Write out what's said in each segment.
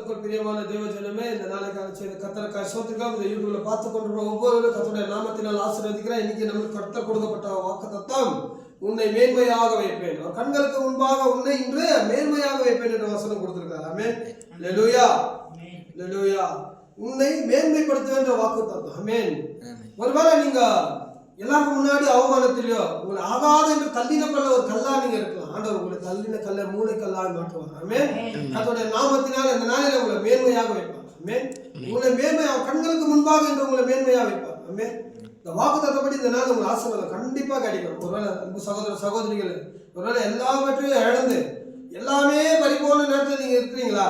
பிரியமான தேவ ஜனமே, இந்த நாளைக்காக செய்த கர்த்தருக்காய் ஸ்தோத்திரம். இந்த யூடியூப்ல பார்த்து கொண்டிருக்கிற ஒவ்வொரு கர்த்தருடைய நாமத்தினால் ஆசீர்வதிக்கிறேன். இன்னைக்கு நம்மளுக்கு கர்த்தர் கொடுக்கப்பட்ட வாக்குத்தத்தம், உன்னை மேன்மையாக வைப்பேன். அவர் கண்களுக்கு முன்பாக உன்னை இன்று மேன்மையாக வைப்பேன் என்ற வசனம் கொடுத்திருக்கார். ஆமென். அல்லேலூயா, அல்லேலூயா. உன்னை மேன்மைப்படுத்துவேன் என்ற வாக்குத்தத்தம். ஆமென். ஒருவேளை நீங்க எல்லாருக்கும் முன்னாடி அவமானத்திலயோ உங்களை ஆகாத என்று தள்ளின கல்ல ஒரு கல்லா நீங்க இருக்கலாம். ஆண்டவர் உங்களை தள்ளின கல்ல மூளை கல்லாக மாற்றுவார். ஆமென். அதோட நாமத்தினால் இந்த நாளில உங்களை மேன்மையாக வைப்பார். ஆமென். உங்களை மேன்மையாக கண்களுக்கு முன்பாக என்று உங்களை மேன்மையாக வைப்பார். ஆமென். இந்த வாக்குத்தத்தப்படி இந்த நாள் உங்களுக்கு ஆசீர்வாதம் கண்டிப்பா கிடைக்கும். ஒருவேளை அன்பு சகோதர சகோதரிகள், ஒருவேளை எல்லாவற்றையும் இழந்து எல்லாமே பறிபோன நேரத்தில் நீங்க இருக்கிறீங்களா?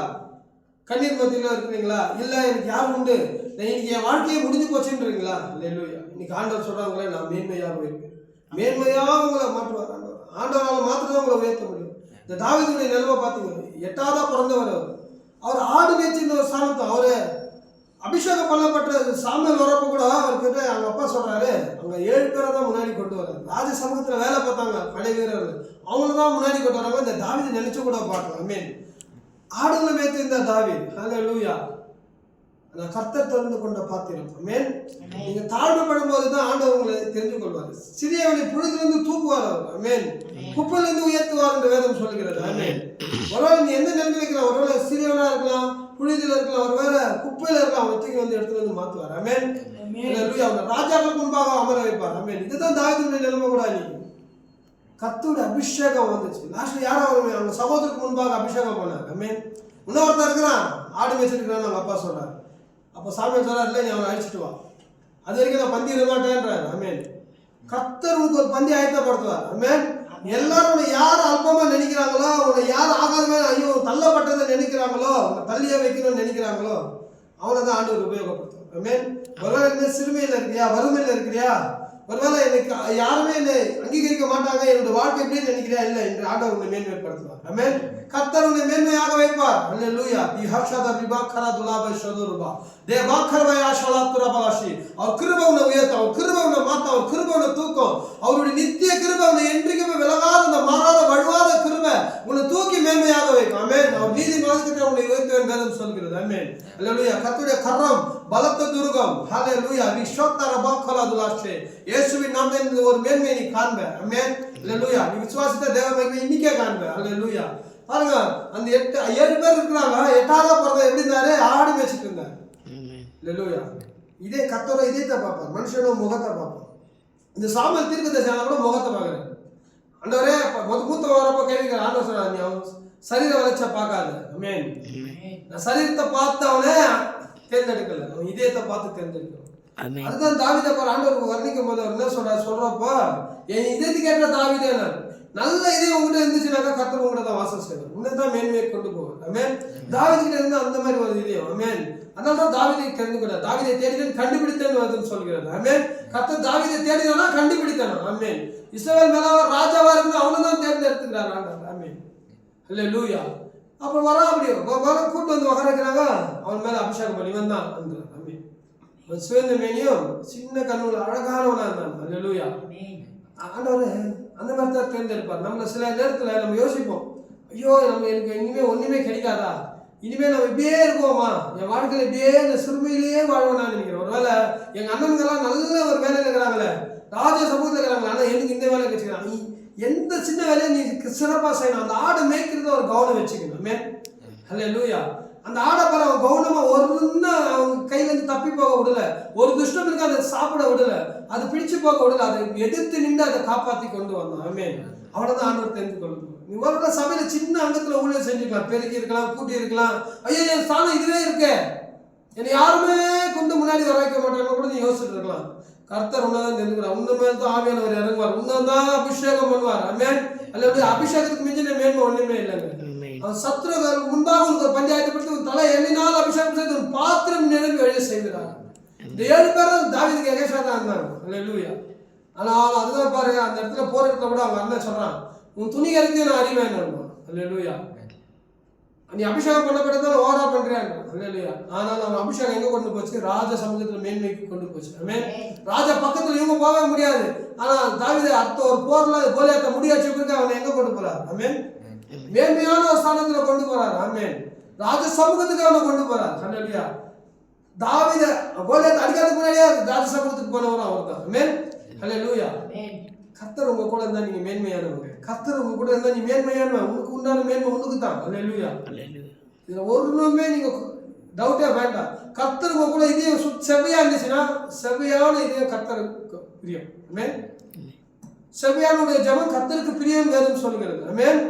கண்ணீர் மத்தியில இருக்கிறீங்களா? இல்ல எனக்கு யார் உண்டு, இன்னைக்கு என் வாழ்க்கையை முடிஞ்சு போச்சுன்றீங்களா? அல்லேலூயா. இன்னைக்கு ஆண்டவர் சொல்றாங்களே, நான் மேன்மையாக வைப்பேன். மேன்மையாக உங்களை மாற்றுவார் ஆண்டவர். ஆண்டவரால் மாத்திரம் உங்களை உயர்த்த முடியும். இந்த தாவீதுடைய நிலைமை பார்த்தீங்க, 8ஆவதா பிறந்தவர் அவர் ஆடு மேய்ச்சிருந்த ஒரு சாணத்தை அவரு அபிஷேகம் பண்ணப்பட்ட சாமுவேல் வரப்ப கூட அவர்கிட்ட அவங்க அப்பா சொல்றாரு, அங்க 7 பேரை தான் முன்னாடி கொண்டு வர்றாரு. ராஜ சமூகத்துல வேலை பார்த்தாங்க படை வீரர்கள், அவங்கள தான் முன்னாடி கொண்டு வராங்க. இந்த தாவீது நினைச்சு கூட பார்க்கலாம். ஆமென். ஆடுகளை மேய்த்து இந்த தாவீது, ஹல்லேலூயா, அந்த கர்த்தர் திறந்து கொண்ட பாத்திரம். ஆமென். நீங்க தாழ்மைப்படும் போதுதான் ஆண்டவர் உங்களை தெரிந்து கொள்வார். சிறியவனை புழுதிலிருந்து தூக்குவார் அவர். ஆமென். குப்பையிலிருந்து உயர்த்துவார் என்று வேதம் சொல்கிறது. ஆமென். ஒருவேளை நீ எந்த நிலைமையில இருக்கிற, ஒருவேளை சிறியவனா இருக்கலாம், புழுதியில இருக்கலாம், ஒருவேளை குப்பையில இருக்கலாம், அவனை தூக்கி வந்து எடுத்து வந்து மாத்துவார். ஆமென். ஹல்லேலூயா. அவனை ராஜாக்களுக்கு முன்பாக அமர வைப்பார். ஆமென். இதுதான் தாவீதுடைய நிலைமை கூட. நீ கர்த்தருடைய அபிஷேகம் வந்துச்சு. லாஸ்ட்ல யாரும் அவங்க சகோதரருக்கு முன்பாக அபிஷேகம் பண்ணார். ஆமென். இன்னொருத்தர் இருக்கிறான், ஆடு மேய்ச்சிருக்கிறான்னு அவங்க அப்பா சொல்றாரு. அப்போ சாமியார் சொல்றாரு, இல்லை நீ அவனை அழிச்சிட்டு வா, அது வரைக்கும் நான் பந்தி இருமாட்டேன்றார். ஆமென். கர்த்தர் உனக்கு ஒரு பந்தி ஆயத்தப்படுத்துவார். ஆமென். எல்லாரும் உன்னை யார் அல்பமா நினைக்கிறாங்களோ, உன்னை யார் ஆகாதமே ஐயோ தள்ளப்பட்டதை நினைக்கிறாங்களோ, உன்னை தள்ளியே வைக்கணும்னு நினைக்கிறாங்களோ, அவனை தான் ஆண்டவர் உபயோகப்படுத்துவார். ஆமென். ஒருவேளை என்ன சிறுமையில இருக்கிறியா, வறுமையில இருக்கிறியா, ஒருவேளை எனக்கு யாருமே என்னை அங்கீகரிக்க மாட்டாங்க, என்னோட வாழ்க்கை எப்படின்னு நினைக்கிறா, இல்லை என்று ஆண்டவர் உன்னை மேன்மைப்படுத்துவார். ஆமென். கர்த்தர் உன்னை மேன்மையாக வைப்பார். அல்லேலூயா. திஹஷத ரிபாக்கரா துலாப ஷதுருபா தே பாக்கர்வயா ஷலாத்துரபாஷி. அவர் கிருபை உன்னை உயர்த்த, அவர் கிருபை உன்னை மாத்த, அவர் கிருபை உன்னை தூக்கும். அவருடைய நித்திய கிருபை உன்னை என்றைக்குமே விலகாத அந்த மாறாத வழுவாத கிருபை உன்னை தூக்கி மேன்மையாக வைக்கும். ஆமென். அவர் நீதி மார்க்கத்தை உன்னை உயர்த்துவேன் வேதம் சொல்கிறது. ஆமென். அல்லேலூயா. கர்த்தருடைய கரம் பலத்த துருகம். ஹல்லேலூயா. விஸ்வத்தர பாக்கலா துலாஷே. இயேசுவின் நாமத்தில் ஒரு மேன்மையை நீ காண்ப. ஆமென். அல்லேலூயா. நீ விசுவாசித்த தேவ மகிமை இன்னைக்கே காண்ப. அல்லேலூயா. பாருங்க, அந்த 7 பேர் இருக்கிறாங்க. 8ஆவதா பிறந்த எப்படி இருந்தாரு? ஆடு மேய்ச்சிட்டு இருந்தாரு. அல்லேலூயா. இதே கர்த்தரோட இதயத்தை பார்ப்பார், மனுஷனோட முகத்தை பார்ப்பார். இந்த சாமுவேல் தீர்க்கதரிசியான கூட முகத்தை பார்க்கறாரு. ஆண்டவரே மூத்த வரப்ப கேட்கிற ஆண்டவர் சொல்றாரு, நீ அவன் சரீர வளர்ச்சியை பார்க்காத. ஆமென். நான் சரீரத்தை பார்த்தவனே தேர்ந்தெடுக்கல, அவன் இதயத்தை பார்த்து தேர்ந்தெடுக்கணும். அதுதான் தாவீதை ஆண்டவர் வர்ணிக்கும் போது என்ன சொல்றப்போ, என் இதயத்துக்கு ஏற்ற தாவீதே, நல்ல இதே உங்ககிட்ட இருந்துச்சுனாக்கா கர்த்தர் உங்ககிட்ட தான் வாசம் செய்வார், உன்னை தான் மேன்மையை கொண்டு போவார். ஆமென். தாவீதுகிட்ட இருந்து அந்த மாதிரி ஒரு இதயம். ஆமென். அதனால தான் தாவீதை தெரிந்து கொண்டார். தாவீதை தேடினேன் கண்டுபிடித்தேன்னு சொல்கிறார். ஆமென். கர்த்தர் தாவீதை தேடினா கண்டுபிடித்தானா. ஆமென். இஸ்ரவேல் மேல ராஜாவா இருந்து அவனை தான் தேர்ந்தெடுத்துக்கிறார் ஆண்டவர். ஆமென். அல்லேலூயா. அப்ப வர அப்படியே வர கூட்டு வந்து வகரைக்கிறாங்க, அவன் மேல அபிஷேகம் பண்ணி வந்தான். ஆமென். சுவேந்த மேனியும் சின்ன கண்ணுல அழகானவனா இருந்தான். அல்லேலூயா. ஆண்டவர் அந்த மாதிரி தான் தேர்ந்தெடுப்பார். நம்மள சில நேரத்துல நம்ம யோசிப்போம், ஐயோ எனக்கு இனிமே ஒண்ணுமே கிடைக்காதா, இனிமே நம்ம இப்படியே இருக்குவோமா, என் வாழ்க்கையில இப்படியே இந்த சிறுமையிலேயே வாழ்வேன்னு நினைக்கிறேன். ஒருவேளை எங்க அண்ணன்கெல்லாம் நல்ல ஒரு வேலையில இருக்கிறாங்களே, ராஜ சமூகத்துல இருக்கிறாங்களே, ஆனா எனக்கு இந்த வேலை கிடைச்சிக்கிறான். நீ எந்த சின்ன வேலையை நீ சிறப்பா செய்யணும். அந்த ஆடை மேய்க்கிறத ஒரு கவனம் வச்சுக்கணும். அல்லேலூயா. அந்த ஆடை பாரு, அவன் கவனமா ஒருன்னா அவங்க கையில இருந்து தப்பி போக விடல, ஒரு துஷ்டம் இருக்கு அதை சாப்பிட விடல, அது பிடிச்சு போக விடல, அதை எதிர்த்து நின்று அதை காப்பாத்தி கொண்டு வந்தான். ஆமென். அவனதான் ஆண்டவர் தெரிந்து கொள்ளணும். நீ ஒரு சபையில சின்ன அங்கத்துல ஊழியர் செஞ்சுக்கலாம், பெருக்கி இருக்கலாம், கூட்டி இருக்கலாம். ஐயோ என் ஸ்தானம் இதுவே இருக்கு, என்னை யாருமே கொண்டு முன்னாடி வர வைக்க மாட்டாங்க கூட நீ யோசிச்சுட்டு இருக்கலாம். கர்த்தர் உன்னதான் தெரிஞ்சுக்கிறார். உன்ன மேல தான் ஆவியானவர் இறங்குவார், உன்னதான் அபிஷேகம் பண்ணுவார். ஆமென். அல்ல அபிஷேகத்துக்கு மிஞ்சின மேன்மை ஒண்ணுமே இல்லைங்க. அவன் சத்துருக்கள் முன்பாக உனக்கு பஞ்சாயத்துப்படுத்தி உன் தலை எண்ணினால் அபிஷேகம் செய்து உன் பாத்திரம் நிரம்பி வழிய செய்கிறார். இந்த 7 பேரும் தாவீதுக்கு எகேஷா தான் இருந்தாங்க. அல்லேலூயா. ஆனால் அதுதான் பாருங்க, அந்த இடத்துல போற இடத்துல கூட அவங்க அண்ணன் சொல்றான், உன் துணிகளுக்கு நான் அறிவேன். அல்லேலூயா. நீ அபிஷேகம் பண்ணப்பட்டதால ஓரா பண்றியான். அல்லேலூயா. ஆனால் அவன் அபிஷேகம் எங்க கொண்டு போச்சு? ராஜ சமூகத்துல மேன்மைக்கு கொண்டு போச்சு. ஆமென். ராஜா பக்கத்துல இவங்க போக முடியாது. ஆனா தாவீது அடுத்த ஒரு போர்ல கோலியாத்தை முடியாச்சு அவனை எங்க கொண்டு போறார்? ஆமென். மேன்மையான ஒரு ஸ்தானத்துல கொண்டு போறார். ஆமென். ராஜ சமூகத்துக்கு அவனை கொண்டு போறார். ஹல்லேலூயா. தாவீத கோலியாத் அடிக்கிறதுக்கு முன்னாடியே ராஜ சமூகத்துக்கு போனவரும் அவர் தான். ஆமென். ஹல்லேலூயா. கர்த்தர் உங்க கூட இருந்தா நீங்க மேன்மையானவங்க. கர்த்தர் உங்க கூட இருந்தா நீ மேன்மையானவன். உங்களுக்கு உண்டான மேன்மை உனக்கு தான். ஹல்லேலூயா. இதுல ஒருமே நீங்க டவுட்டே வேண்டாம். கர்த்தர் உங்க கூட இதயம் செவ்வையா இருந்துச்சுன்னா செவ்வையான இதயம் கர்த்தருக்கு பிரியம். ஆமென். செவ்வையானுடைய ஜெபம் கர்த்தருக்கு பிரியம் வேதம் சொல்லுகிறது. ஆமென்.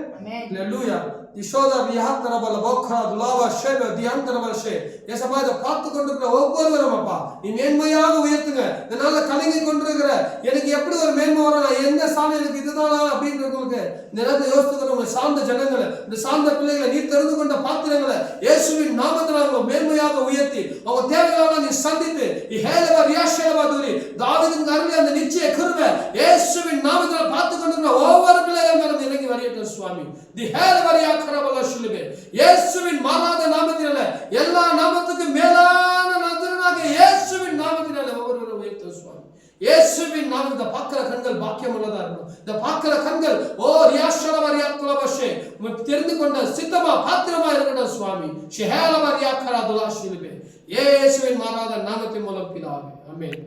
ஹல்லேலூயா. யசோதா வியாத்தரபல போக்கரா துலாவா ஷேப தியாந்தரவர்ஷே யேசப்பாவை பார்த்து கொண்டிருக்கிற ஒவ்வொருவரும் அப்பா நீ மேன்மையாக உயர்த்துங்க. இதனால கலங்கி கொண்டிருக்கிற எனக்கு எப்படி ஒரு மேன்மை வரும், நான் எந்த சாணம் எனக்கு இதுதானா அப்படின்றவங்களுக்கு இந்த நேரத்தை யோசித்துக்கிறவங்க சார்ந்த ஜனங்களை இந்த சார்ந்த பிள்ளைகளை நீ தெரிந்து கொண்ட பாத்திரங்களை இயேசுவின் நாமத்தில் அவங்க மேன்மையாக உயர்த்தி அவங்க தேவைகளெல்லாம் நீ சந்தித்து இஹேலவா ரியாஷேலவா தூரி தாவீதின் அருளை அந்த நிச்சய கிருபை இயேசுவின் நாமத்தில் பார்த்து கொண்டிருக்கிற ஒவ்வொரு பிள்ளைகள் மேலும் இறங்கி வரட்டும் சுவாமி. தி ஹேலவா ரியாக்கரபல ஷிலுவே இயேசுவின் மாறாத நாமத்தினால எல்லா நாமத்துக்கும் மேலான நாமத்தினாக இயேசுவின் நாமத்தினால ஒவ்வொருவரும் உயர்த்தும் சுவாமி. இயேசுவின் நாமத்தை பார்க்கிற கண்கள் பாக்கியம் உள்ளதா இருக்கணும். இந்த பார்க்கிற கண்கள் ஓ ரியாஷரவா ரியாக்கலவஷே தெரிந்து கொண்ட சித்தமா பாத்திரமா இருக்கணும் சுவாமி. ஷிஹேலவா ரியாக்கரா துலா ஷிலுவே இயேசுவின் மாறாத நாமத்தின் மூலம் பிதாவே. ஆமென்.